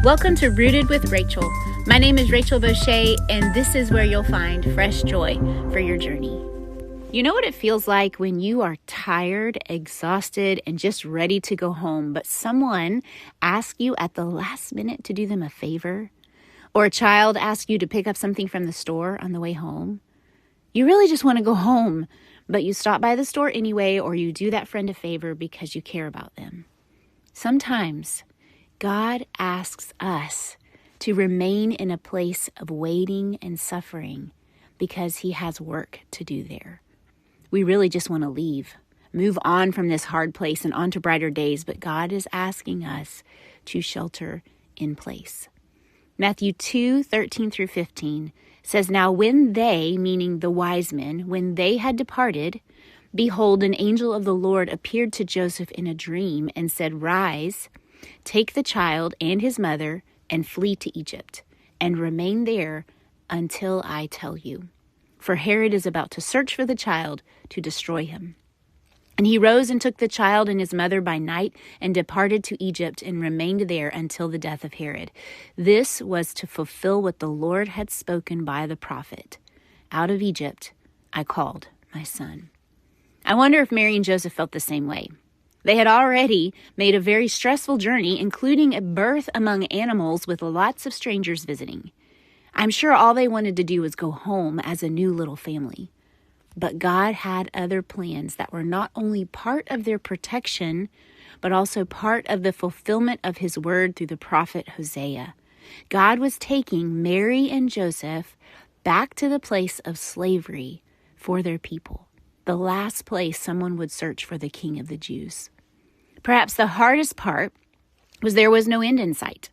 Welcome to Rooted with Rachel. My name is Rachel Boucher, and this is where you'll find fresh joy for your journey. You know what it feels like when you are tired, exhausted, and just ready to go home, but someone asks you at the last minute to do them a favor? Or a child asks you to pick up something from the store on the way home? You really just want to go home, but you stop by the store anyway, or you do that friend a favor because you care about them. Sometimes God asks us to remain in a place of waiting and suffering because He has work to do there. We really just want to leave, move on from this hard place and on to brighter days, but God is asking us to shelter in place. Matthew 2:13 through 15 says, "Now when they," meaning the wise men, "when they had departed, behold, an angel of the Lord appeared to Joseph in a dream and said, 'Rise, take the child and his mother and flee to Egypt, and remain there until I tell you. For Herod is about to search for the child to destroy him.' And he rose and took the child and his mother by night and departed to Egypt and remained there until the death of Herod. This was to fulfill what the Lord had spoken by the prophet. 'Out of Egypt I called my son.'" I wonder if Mary and Joseph felt the same way. They had already made a very stressful journey, including a birth among animals with lots of strangers visiting. I'm sure all they wanted to do was go home as a new little family. But God had other plans that were not only part of their protection, but also part of the fulfillment of His word through the prophet Hosea. God was taking Mary and Joseph back to the place of slavery for their people, the last place someone would search for the King of the Jews. Perhaps the hardest part was there was no end in sight.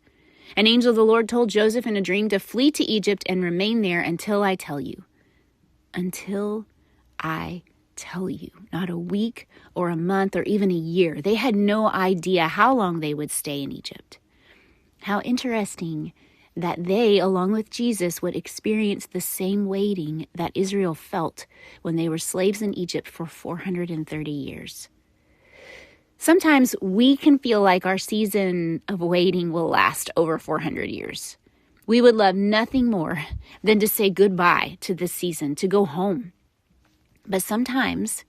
An angel of the Lord told Joseph in a dream to flee to Egypt and remain there until I tell you. Until I tell you. Not a week or a month or even a year. They had no idea how long they would stay in Egypt. How interesting that they, along with Jesus, would experience the same waiting that Israel felt when they were slaves in Egypt for 430 years. Sometimes we can feel like our season of waiting will last over 400 years. We would love nothing more than to say goodbye to this season, to go home. But sometimes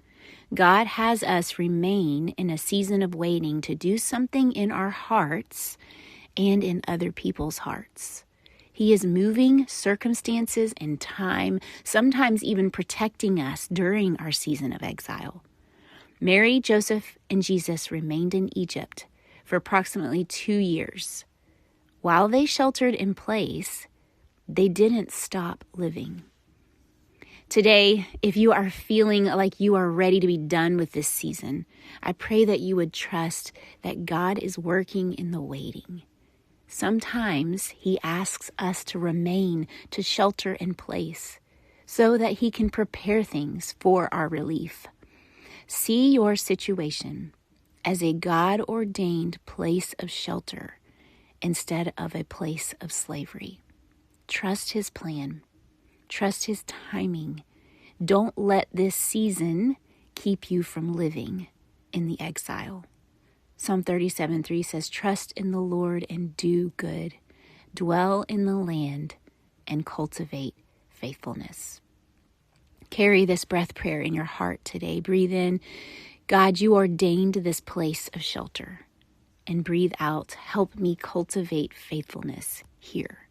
God has us remain in a season of waiting to do something in our hearts and in other people's hearts. He is moving circumstances and time, sometimes even protecting us during our season of exile. Mary, Joseph, and Jesus remained in Egypt for approximately 2 years. While they sheltered in place, they didn't stop living. Today, if you are feeling like you are ready to be done with this season, I pray that you would trust that God is working in the waiting. Sometimes He asks us to remain, to shelter in place, so that He can prepare things for our relief. See your situation as a God-ordained place of shelter instead of a place of slavery. Trust His plan. Trust His timing. Don't let this season keep you from living in the exile. Psalm 37:3 says, "Trust in the Lord and do good. Dwell in the land and cultivate faithfulness." Carry this breath prayer in your heart today. Breathe in, "God, you ordained this place of shelter." And breathe out, "Help me cultivate faithfulness here."